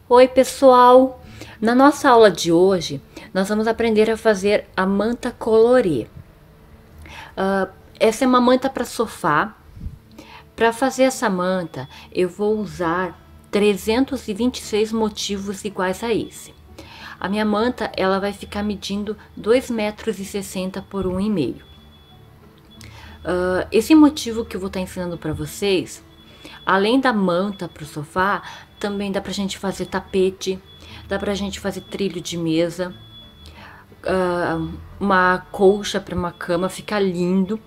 Oi, pessoal! Na nossa aula de hoje, nós vamos aprender a fazer a manta colorê. Essa é uma manta para sofá. Para fazer essa manta, eu vou usar 326 motivos iguais a esse. A minha manta, ela vai ficar medindo 2,60 m por 1,5 m. Esse motivo que eu vou estar ensinando para vocês, além da manta para o sofá, também dá pra gente fazer tapete, dá pra gente fazer trilho de mesa, uma colcha para uma cama, fica lindo.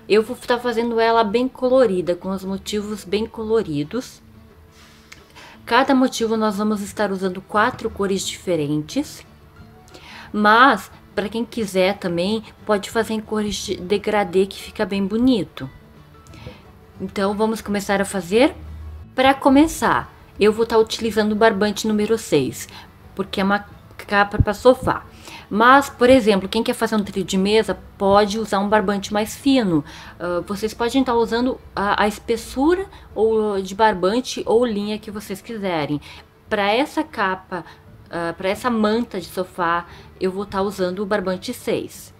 Eu vou estar fazendo ela bem colorida, com os motivos bem coloridos. Cada motivo nós vamos estar usando 4 cores diferentes, mas para quem quiser também pode fazer em cores de degradê, que fica bem bonito. Então vamos começar a fazer? Para começar, eu vou estar utilizando o barbante número 6, porque é uma capa para sofá. Mas, por exemplo, quem quer fazer um trilho de mesa pode usar um barbante mais fino. Vocês podem estar usando a espessura ou de barbante ou linha que vocês quiserem. Para essa capa, para essa manta de sofá, eu vou estar usando o barbante 6.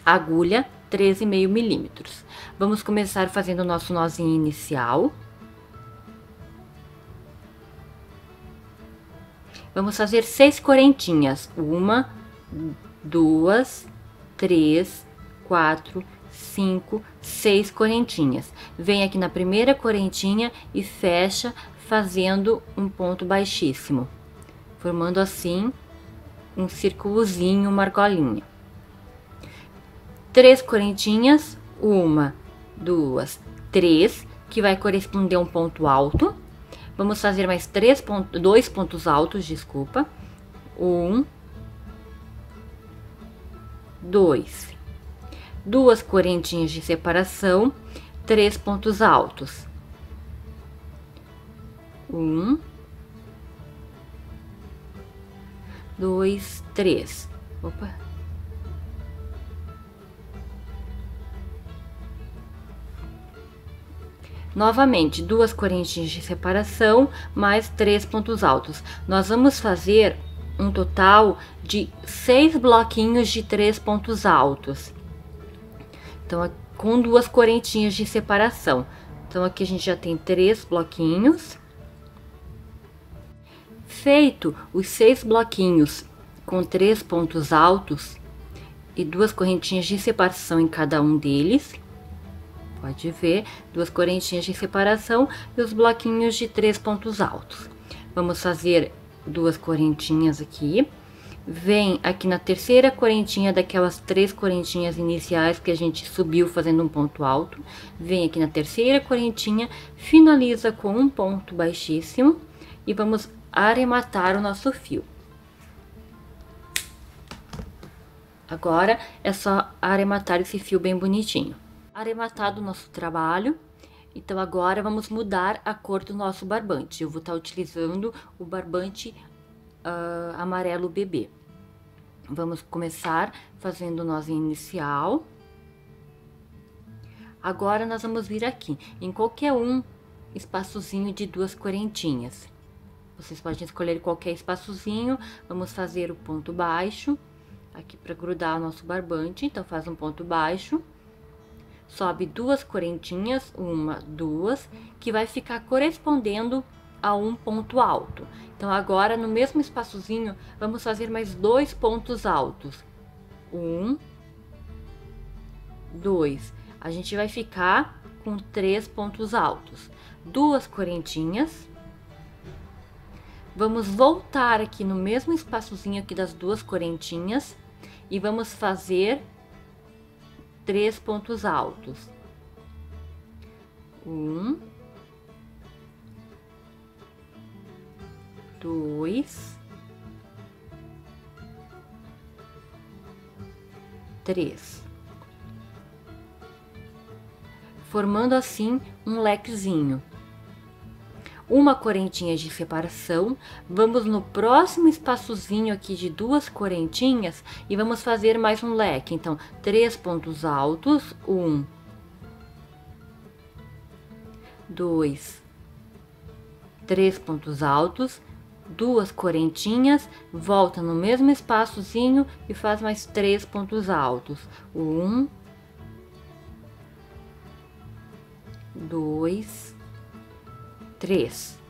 Agulha 13,5 mm. Vamos começar fazendo o nosso nozinho inicial. Vamos fazer 6 correntinhas. 1, 2, 3, 4, 5, 6 correntinhas. Vem aqui na primeira correntinha e fecha fazendo um ponto baixíssimo, formando assim um círculozinho, uma argolinha. 3 correntinhas, 1, 2, 3, que vai corresponder a um ponto alto. Vamos fazer mais 2 pontos altos, desculpa. 1, 2. 2 correntinhas de separação, 3 pontos altos. 1, 2, 3. Opa. Novamente, 2 correntinhas de separação, mais 3 pontos altos. Nós vamos fazer um total de 6 bloquinhos de 3 pontos altos. Então, com 2 correntinhas de separação. Então, aqui a gente já tem 3 bloquinhos. Feito os 6 bloquinhos com 3 pontos altos e 2 correntinhas de separação em cada um deles. Pode ver, 2 correntinhas de separação e os bloquinhos de 3 pontos altos. Vamos fazer 2 correntinhas aqui. Vem aqui na terceira correntinha daquelas 3 correntinhas iniciais que a gente subiu fazendo um ponto alto. Vem aqui na terceira correntinha, finaliza com um ponto baixíssimo e vamos arrematar o nosso fio. Agora é só arrematar esse fio bem bonitinho. Arrematado o nosso trabalho, então agora vamos mudar a cor do nosso barbante. Eu vou estar utilizando o barbante amarelo bebê. Vamos começar fazendo o nozinho inicial. Agora nós vamos vir aqui em qualquer um espaçozinho de 2 correntinhas. Vocês podem escolher qualquer espaçozinho. Vamos fazer o ponto baixo aqui para grudar o nosso barbante. Então faz um ponto baixo. Sobe 2 correntinhas, 1, 2, que vai ficar correspondendo a um ponto alto. Então, agora, no mesmo espaçozinho, vamos fazer mais 2 pontos altos. 1, 2. A gente vai ficar com 3 pontos altos. 2 correntinhas. Vamos voltar aqui no mesmo espaçozinho aqui das 2 correntinhas e vamos fazer 3 pontos altos. 1, 2, 3. Formando assim um lequezinho. Uma correntinha de separação, vamos no próximo espaçozinho aqui de 2 correntinhas e vamos fazer mais um leque. Então, 3 pontos altos, 1, 2, 3 pontos altos, duas correntinhas, volta no mesmo espaçozinho e faz mais 3 pontos altos. 1, 2, 3.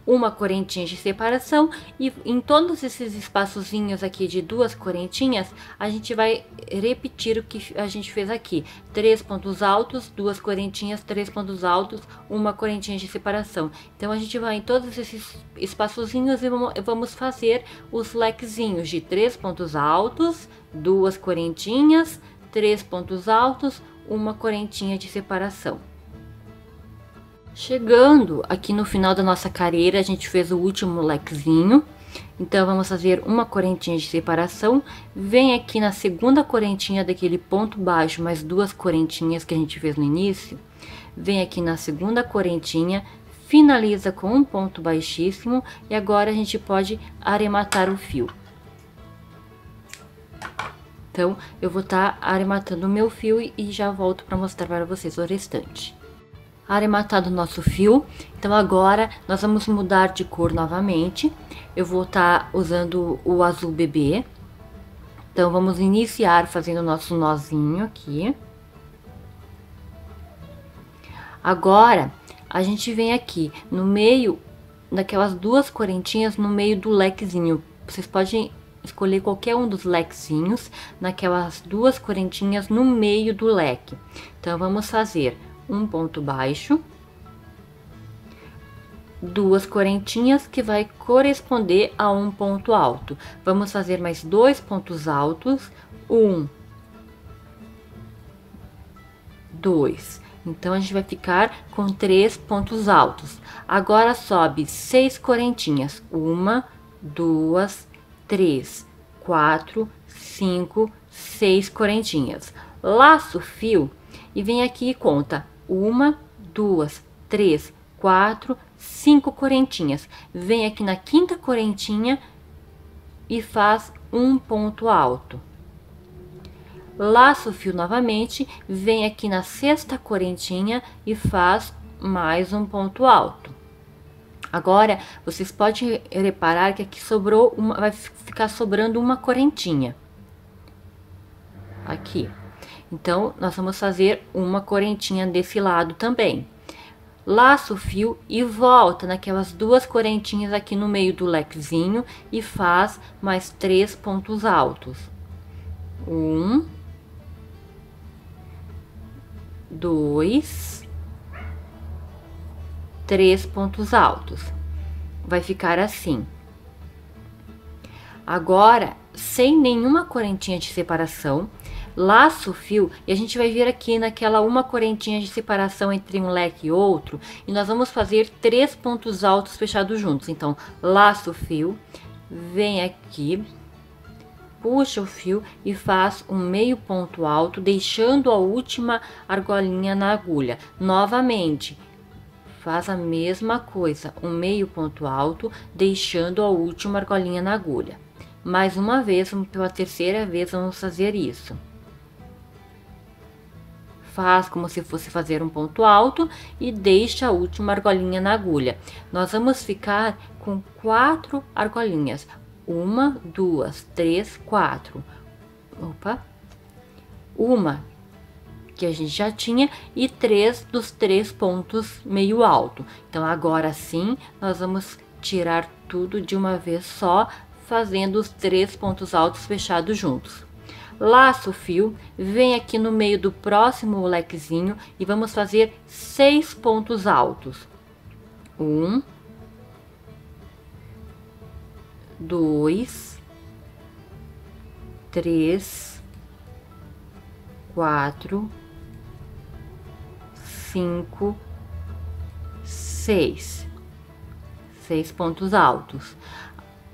Uma correntinha de separação, e em todos esses espaçozinhos aqui de duas correntinhas, a gente vai repetir o que a gente fez aqui: 3 pontos altos, duas correntinhas, 3 pontos altos, uma correntinha de separação. Então a gente vai em todos esses espaçozinhos e vamos fazer os lequezinhos de 3 pontos altos, duas correntinhas, 3 pontos altos, uma correntinha de separação. Chegando aqui no final da nossa carreira, a gente fez o último lequezinho. Então vamos fazer uma correntinha de separação, vem aqui na segunda correntinha daquele ponto baixo, mais duas correntinhas que a gente fez no início, vem aqui na segunda correntinha, finaliza com um ponto baixíssimo, e agora a gente pode arrematar o fio. Então eu vou estar arrematando o meu fio e já volto para mostrar para vocês o restante. Arrematado o nosso fio, então agora nós vamos mudar de cor novamente. Eu vou estar usando o azul bebê. Então vamos iniciar fazendo o nosso nozinho aqui. Agora a gente vem aqui no meio daquelas duas correntinhas, no meio do lequezinho. Vocês podem escolher qualquer um dos lequezinhos naquelas duas correntinhas no meio do leque. Então vamos fazer um ponto baixo, duas correntinhas que vai corresponder a um ponto alto. Vamos fazer mais dois pontos altos, 1, 2. Então a gente vai ficar com 3 pontos altos. Agora sobe 6 correntinhas, 1, 2, 3, 4, 5, 6 correntinhas. Laço o fio e vem aqui e conta 1, 2, 3, 4, 5 correntinhas. Vem aqui na quinta correntinha e faz um ponto alto. Laço o fio novamente, vem aqui na sexta correntinha e faz mais um ponto alto. Agora, vocês podem reparar que aqui sobrou vai ficar sobrando uma correntinha. Aqui. Então, nós vamos fazer uma correntinha desse lado também. Laço o fio e volta naquelas duas correntinhas aqui no meio do lequezinho e faz mais 3 pontos altos. 1, 2, 3 pontos altos. Vai ficar assim. Agora, sem nenhuma correntinha de separação, laço o fio e a gente vai vir aqui naquela uma correntinha de separação entre um leque e outro, e nós vamos fazer 3 pontos altos fechados juntos. Então, laço o fio, vem aqui, puxa o fio e faz um meio ponto alto, deixando a última argolinha na agulha. Novamente, faz a mesma coisa, um meio ponto alto, deixando a última argolinha na agulha. Mais uma vez, pela terceira vez, vamos fazer isso. Faz como se fosse fazer um ponto alto e deixa a última argolinha na agulha. Nós vamos ficar com 4 argolinhas. 1, 2, 3, 4. Opa! Uma que a gente já tinha e 3 dos 3 pontos meio alto. Então, agora sim, nós vamos tirar tudo de uma vez só, fazendo os 3 pontos altos fechados juntos. Laço o fio, vem aqui no meio do próximo lequezinho e vamos fazer 6 pontos altos. 1, 2, 3, 4, 5, 6. 6 pontos altos.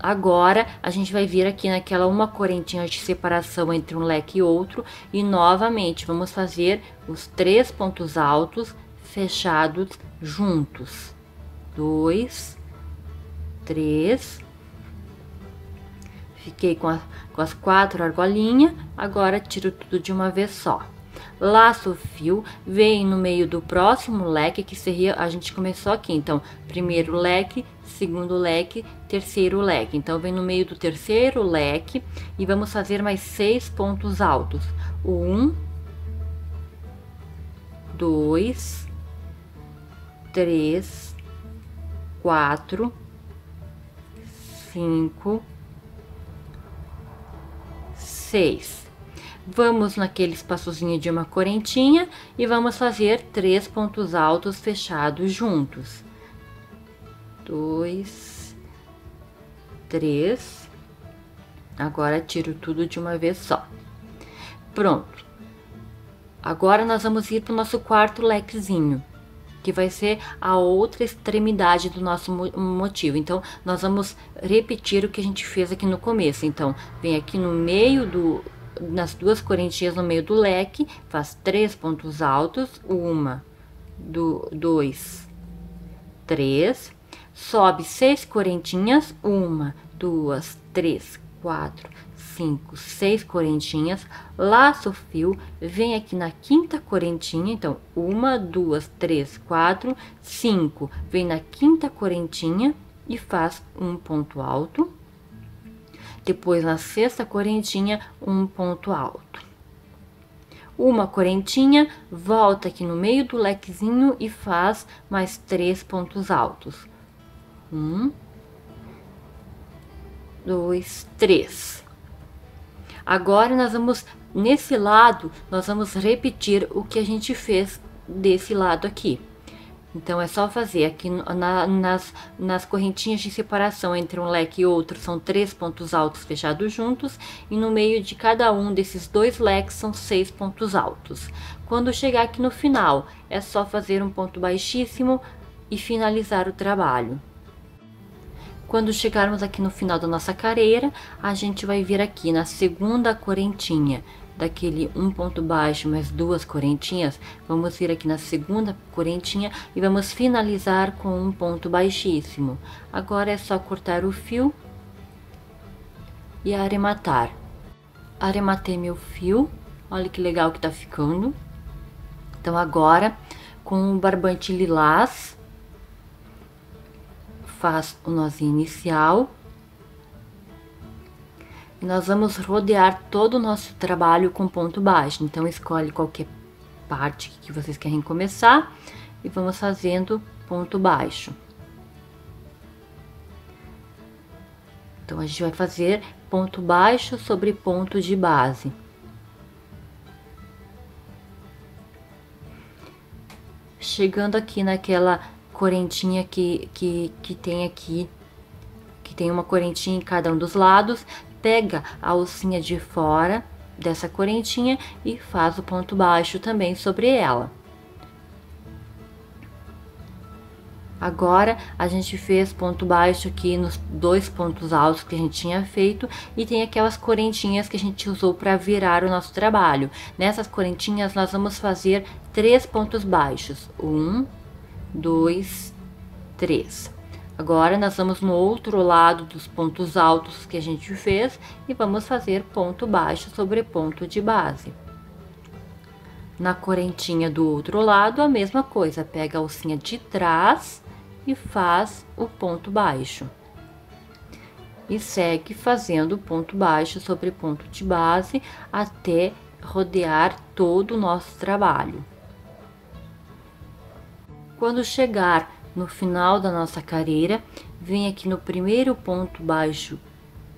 Agora, a gente vai vir aqui naquela uma correntinha de separação entre um leque e outro e novamente vamos fazer os 3 pontos altos fechados juntos. 2, 3. Fiquei com as 4 argolinhas, agora tiro tudo de uma vez só. Laço o fio, vem no meio do próximo leque, que seria, a gente começou aqui, então, primeiro leque, segundo leque, terceiro leque. Então, vem no meio do terceiro leque e vamos fazer mais 6 pontos altos. 1, 2, 3, 4, 5, 6. Vamos naquele espaçozinho de uma correntinha e vamos fazer 3 pontos altos fechados juntos. 2, 3. Agora tiro tudo de uma vez só. Pronto. Agora nós vamos ir para o nosso quarto lequezinho, que vai ser a outra extremidade do nosso motivo. Então, nós vamos repetir o que a gente fez aqui no começo. Então, vem aqui no meio nas duas correntinhas no meio do leque, faz 3 pontos altos, 1, 2, 3, sobe 6 correntinhas, 1, 2, 3, 4, 5, 6 correntinhas, laça o fio, vem aqui na quinta correntinha, então 1, 2, 3, 4, 5, vem na quinta correntinha e faz um ponto alto. Depois na sexta correntinha, um ponto alto. Uma correntinha, volta aqui no meio do lequezinho e faz mais 3 pontos altos. 1, 2, 3. Agora, nós vamos, nesse lado, nós vamos repetir o que a gente fez desse lado aqui. Então, é só fazer aqui nas correntinhas de separação entre um leque e outro, são 3 pontos altos fechados juntos, e no meio de cada um desses 2 leques são 6 pontos altos. Quando chegar aqui no final, é só fazer um ponto baixíssimo e finalizar o trabalho. Quando chegarmos aqui no final da nossa carreira, a gente vai vir aqui na segunda correntinha, daquele um ponto baixo mais 2 correntinhas, vamos vir aqui na segunda correntinha e vamos finalizar com um ponto baixíssimo. Agora é só cortar o fio e arrematar. Arrematei meu fio, olha que legal que tá ficando. Então agora, com o barbante lilás, faz o nozinho inicial. E nós vamos rodear todo o nosso trabalho com ponto baixo. Então, escolhe qualquer parte que vocês querem começar e vamos fazendo ponto baixo. Então, a gente vai fazer ponto baixo sobre ponto de base. Chegando aqui naquela correntinha que tem aqui, que tem uma correntinha em cada um dos lados, pega a alcinha de fora dessa correntinha e faz o ponto baixo também sobre ela. Agora, a gente fez ponto baixo aqui nos 2 pontos altos que a gente tinha feito e tem aquelas correntinhas que a gente usou para virar o nosso trabalho. Nessas correntinhas, nós vamos fazer 3 pontos baixos. 1, 2, 3. Agora, nós vamos no outro lado dos pontos altos que a gente fez e vamos fazer ponto baixo sobre ponto de base. Na correntinha do outro lado, a mesma coisa, pega a alcinha de trás e faz o ponto baixo. E segue fazendo ponto baixo sobre ponto de base até rodear todo o nosso trabalho. Quando chegar no final da nossa carreira, vem aqui no primeiro ponto baixo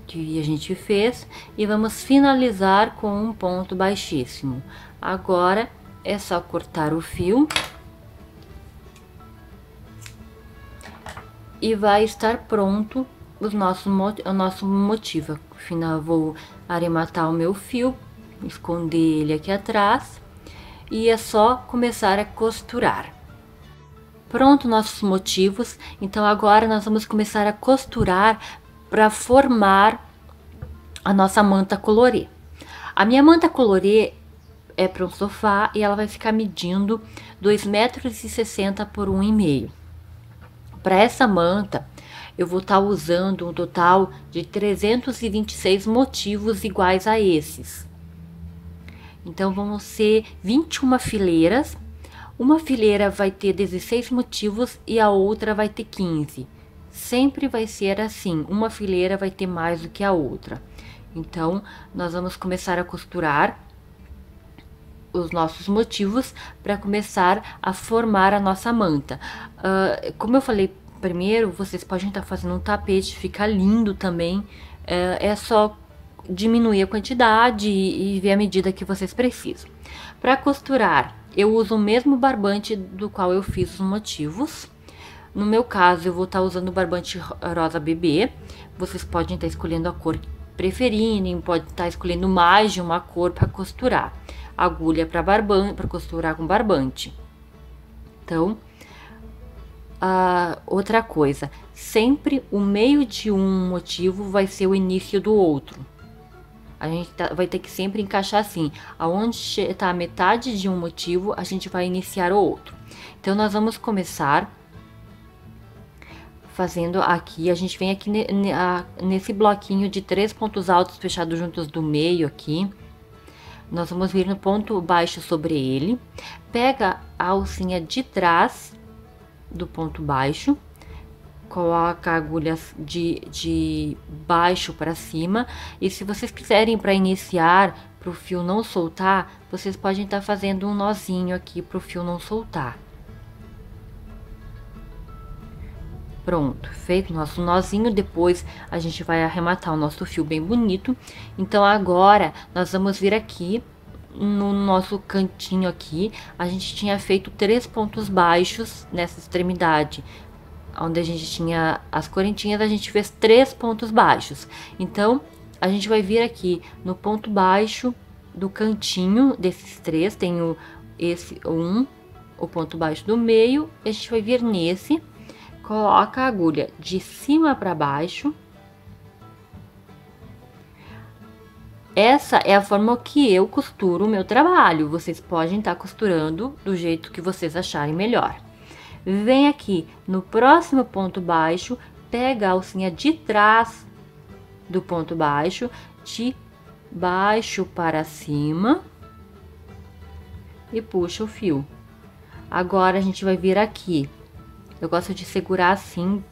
que a gente fez e vamos finalizar com um ponto baixíssimo. Agora é só cortar o fio e vai estar pronto o nosso motivo. No final, vou arrematar o meu fio, esconder ele aqui atrás e é só começar a costurar. Pronto nossos motivos, então agora nós vamos começar a costurar para formar a nossa manta colorê. A minha manta colorê é para um sofá e ela vai ficar medindo 2,60 m por 1,5 m. Para essa manta, eu vou estar usando um total de 326 motivos iguais a esses. Então, vão ser 21 fileiras. Uma fileira vai ter 16 motivos e a outra vai ter 15. Sempre vai ser assim, uma fileira vai ter mais do que a outra. Então, nós vamos começar a costurar os nossos motivos para começar a formar a nossa manta. Como eu falei primeiro, vocês podem estar fazendo um tapete, fica lindo também. É só diminuir a quantidade e ver a medida que vocês precisam. Para costurar, eu uso o mesmo barbante do qual eu fiz os motivos. No meu caso, eu vou estar usando o barbante rosa bebê. Vocês podem estar escolhendo a cor que preferirem, pode estar escolhendo mais de uma cor para costurar. Agulha para costurar com barbante. Então, outra coisa, sempre o meio de um motivo vai ser o início do outro. A gente vai ter que sempre encaixar assim, aonde está a metade de um motivo, a gente vai iniciar o outro. Então, nós vamos começar fazendo aqui, a gente vem aqui nesse bloquinho de 3 pontos altos fechados juntos do meio aqui. Nós vamos vir no ponto baixo sobre ele, pega a alcinha de trás do ponto baixo, coloca a agulha de baixo para cima, e se vocês quiserem para iniciar, para o fio não soltar, vocês podem estar fazendo um nozinho aqui para o fio não soltar. Pronto, feito nosso nozinho, depois a gente vai arrematar o nosso fio bem bonito. Então, agora, nós vamos vir aqui, no nosso cantinho aqui, a gente tinha feito 3 pontos baixos nessa extremidade. Onde a gente tinha as correntinhas, a gente fez 3 pontos baixos. Então, a gente vai vir aqui no ponto baixo do cantinho desses 3, tem esse o ponto baixo do meio, e a gente vai vir nesse. Coloca a agulha de cima para baixo. Essa é a forma que eu costuro o meu trabalho. Vocês podem estar costurando do jeito que vocês acharem melhor. Vem aqui no próximo ponto baixo, pega a alcinha de trás do ponto baixo, de baixo para cima e puxa o fio. Agora, a gente vai vir aqui. Eu gosto de segurar assim.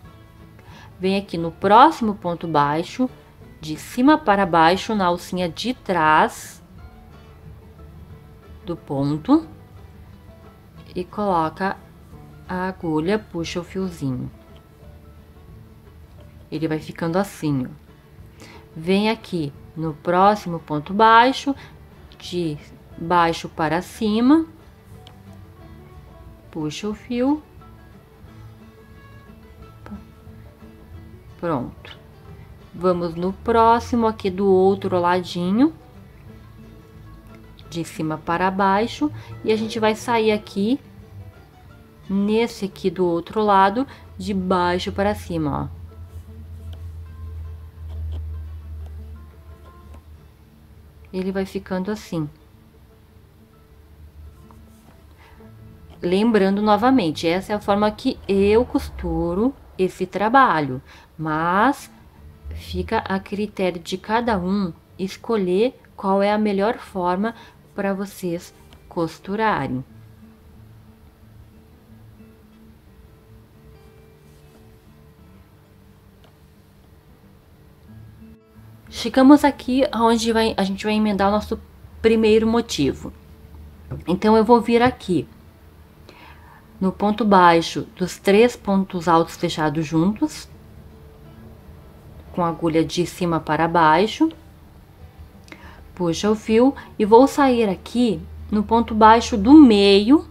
Vem aqui no próximo ponto baixo, de cima para baixo, na alcinha de trás do ponto, e coloca a agulha, puxa o fiozinho. Ele vai ficando assim, ó. Vem aqui no próximo ponto baixo, de baixo para cima, puxa o fio. Pronto. Vamos no próximo aqui do outro ladinho, de cima para baixo, e a gente vai sair aqui nesse aqui do outro lado, de baixo para cima, ó. Ele vai ficando assim. Lembrando novamente, essa é a forma que eu costuro esse trabalho, mas fica a critério de cada um escolher qual é a melhor forma para vocês costurarem. Chegamos aqui onde a gente vai emendar o nosso primeiro motivo. Então, eu vou vir aqui no ponto baixo dos 3 pontos altos fechados juntos, com a agulha de cima para baixo, puxa o fio e vou sair aqui no ponto baixo do meio.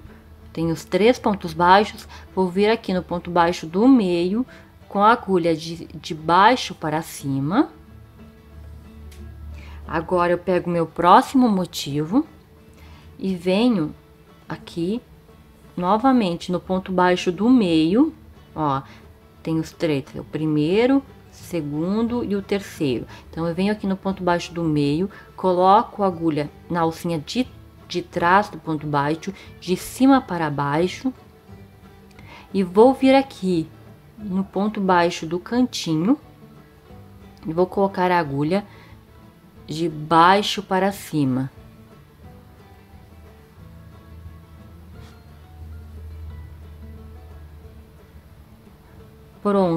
Tem os 3 pontos baixos, vou vir aqui no ponto baixo do meio, com a agulha de baixo para cima. Agora, eu pego meu próximo motivo e venho aqui novamente no ponto baixo do meio, ó, tem os 3, o primeiro, segundo e o terceiro. Então, eu venho aqui no ponto baixo do meio, coloco a agulha na alcinha de trás do ponto baixo, de cima para baixo, e vou vir aqui no ponto baixo do cantinho, e vou colocar a agulha de baixo para cima.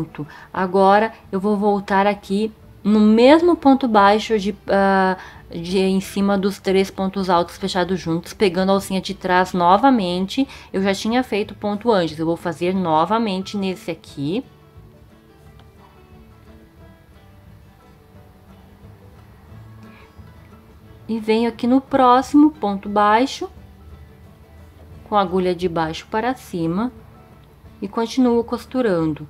Pronto. Agora eu vou voltar aqui no mesmo ponto baixo de em cima dos 3 pontos altos fechados juntos, pegando a alcinha de trás novamente. Eu já tinha feito ponto antes, eu vou fazer novamente nesse aqui. E venho aqui no próximo ponto baixo, com a agulha de baixo para cima, e continuo costurando.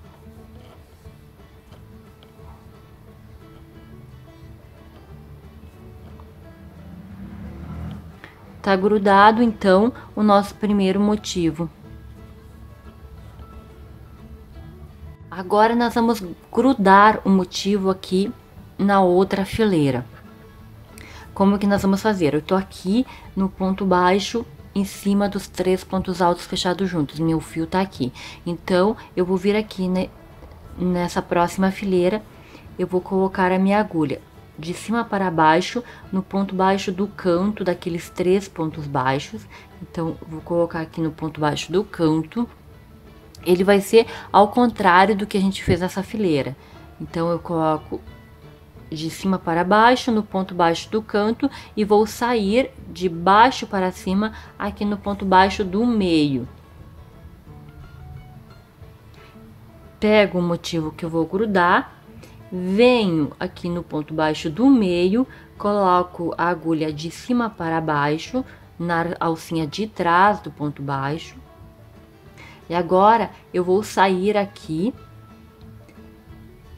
Tá grudado, então, o nosso primeiro motivo. Agora, nós vamos grudar o motivo aqui na outra fileira. Como que nós vamos fazer? Eu tô aqui no ponto baixo, em cima dos 3 pontos altos fechados juntos. Meu fio tá aqui. Então, eu vou vir aqui, né, nessa próxima fileira, eu vou colocar a minha agulha de cima para baixo, no ponto baixo do canto daqueles 3 pontos baixos. Então, vou colocar aqui no ponto baixo do canto. Ele vai ser ao contrário do que a gente fez nessa fileira. Então, eu coloco de cima para baixo, no ponto baixo do canto, e vou sair de baixo para cima aqui no ponto baixo do meio. Pego o motivo que eu vou grudar, venho aqui no ponto baixo do meio, coloco a agulha de cima para baixo, na alcinha de trás do ponto baixo. E agora, eu vou sair aqui,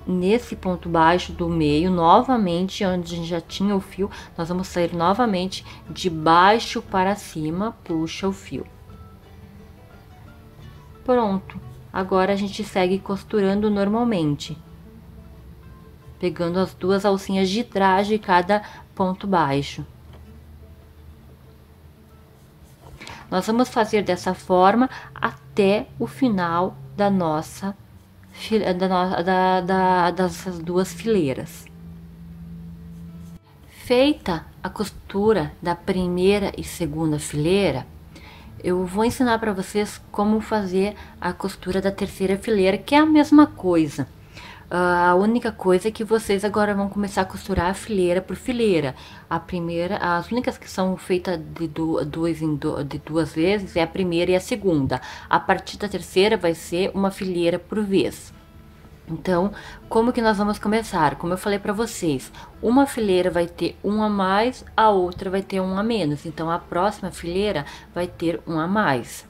nesse ponto baixo do meio, novamente, onde a gente já tinha o fio, nós vamos sair novamente de baixo para cima, puxa o fio. Pronto. Agora, a gente segue costurando normalmente, pegando as duas alcinhas de trás de cada ponto baixo. Nós vamos fazer dessa forma até o final da nossa dessas duas fileiras. Feita a costura da primeira e segunda fileira, eu vou ensinar para vocês como fazer a costura da terceira fileira, que é a mesma coisa. A única coisa é que vocês agora vão começar a costurar fileira por fileira. A primeira, as únicas que são feitas de duas vezes é a primeira e a segunda. A partir da terceira vai ser uma fileira por vez. Então, como que nós vamos começar? Como eu falei para vocês, uma fileira vai ter um a mais, a outra vai ter um a menos. Então, a próxima fileira vai ter um a mais.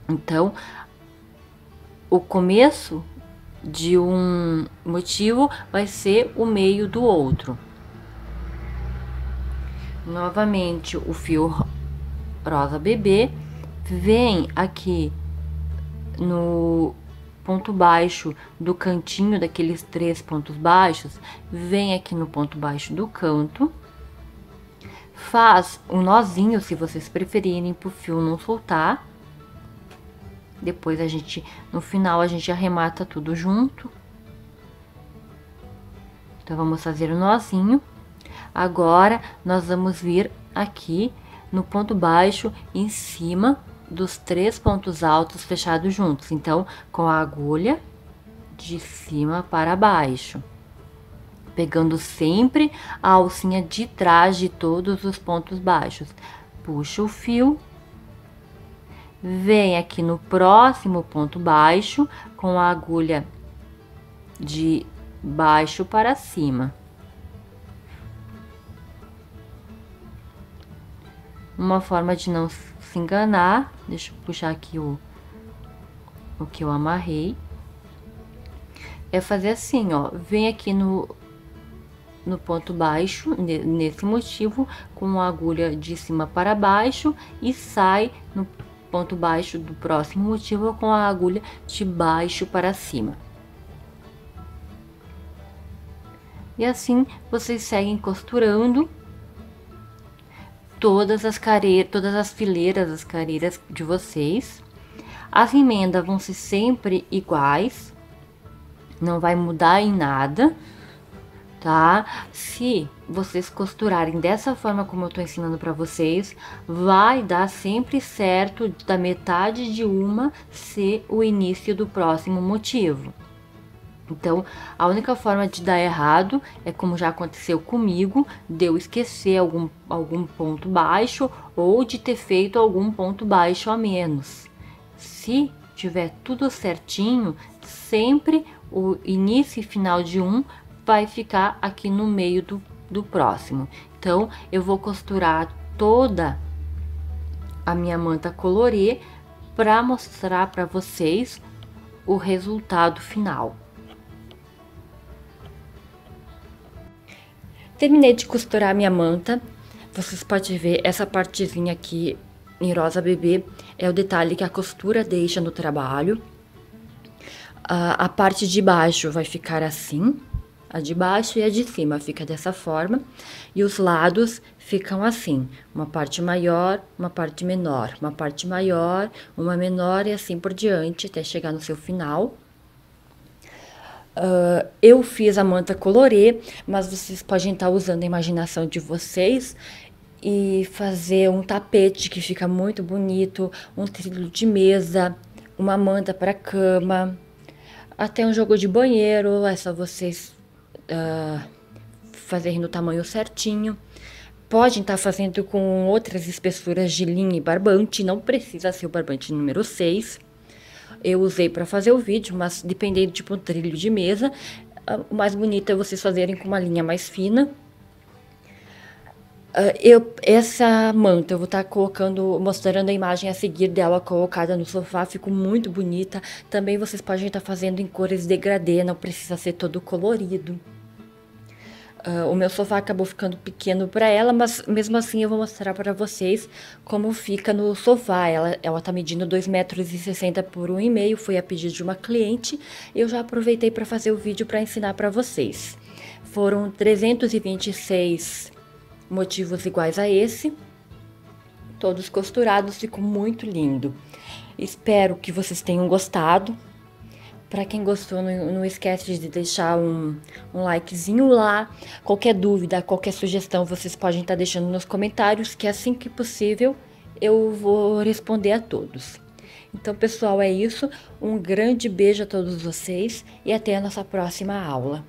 Então, o começo de um motivo vai ser o meio do outro. Novamente, o fio rosa bebê vem aqui no ponto baixo do cantinho daqueles 3 pontos baixos, vem aqui no ponto baixo do canto, faz um nozinho, se vocês preferirem, pro fio não soltar. Depois no final, a gente arremata tudo junto. Então, vamos fazer o nozinho. Agora, nós vamos vir aqui no ponto baixo, em cima dos 3 pontos altos fechados juntos. Então, com a agulha de cima para baixo, pegando sempre a alcinha de trás de todos os pontos baixos. Puxa o fio. Vem aqui no próximo ponto baixo com a agulha de baixo para cima. Uma forma de não se enganar, deixa eu puxar aqui o que eu amarrei, é fazer assim, ó, vem aqui no ponto baixo, nesse motivo, com a agulha de cima para baixo e sai no ponto baixo do próximo motivo com a agulha de baixo para cima. E assim vocês seguem costurando todas as fileiras, as carreiras de vocês. As emendas vão ser sempre iguais, não vai mudar em nada, tá? Se vocês costurarem dessa forma como eu tô ensinando para vocês, vai dar sempre certo da metade de uma ser o início do próximo motivo. Então, a única forma de dar errado é como já aconteceu comigo, de eu esquecer algum ponto baixo ou de ter feito algum ponto baixo a menos. Se tiver tudo certinho, sempre o início e final de um vai ficar aqui no meio do próximo. Então, eu vou costurar toda a minha manta colorê para mostrar para vocês o resultado final. Terminei de costurar minha manta. Vocês podem ver essa partezinha aqui em rosa bebê é o detalhe que a costura deixa no trabalho. A parte de baixo vai ficar assim, a de baixo e a de cima fica dessa forma, e os lados ficam assim, uma parte maior, uma parte menor, uma parte maior, uma menor e assim por diante até chegar no seu final. Eu fiz a manta colorê, mas vocês podem estar usando a imaginação de vocês e fazer um tapete que fica muito bonito, um trilho de mesa, uma manta para cama, até um jogo de banheiro. É só vocês fazerem no tamanho certinho. Podem estar fazendo com outras espessuras de linha e barbante, não precisa ser o barbante número 6. Eu usei para fazer o vídeo, mas dependendo tipo um trilho de mesa, o mais bonito é vocês fazerem com uma linha mais fina. Essa manta eu vou estar mostrando a imagem a seguir dela colocada no sofá, ficou muito bonita. Também vocês podem estar fazendo em cores degradê, não precisa ser todo colorido. O meu sofá acabou ficando pequeno para ela, mas mesmo assim eu vou mostrar para vocês como fica no sofá. Ela tá medindo 2,60 m por 1,5 m, foi a pedido de uma cliente. Eu já aproveitei para fazer o vídeo para ensinar para vocês. Foram 326 motivos iguais a esse, todos costurados, ficou muito lindo. Espero que vocês tenham gostado. Para quem gostou, não esquece de deixar um likezinho lá. Qualquer dúvida, qualquer sugestão, vocês podem estar deixando nos comentários, que assim que possível eu vou responder a todos. Então, pessoal, é isso. Um grande beijo a todos vocês e até a nossa próxima aula.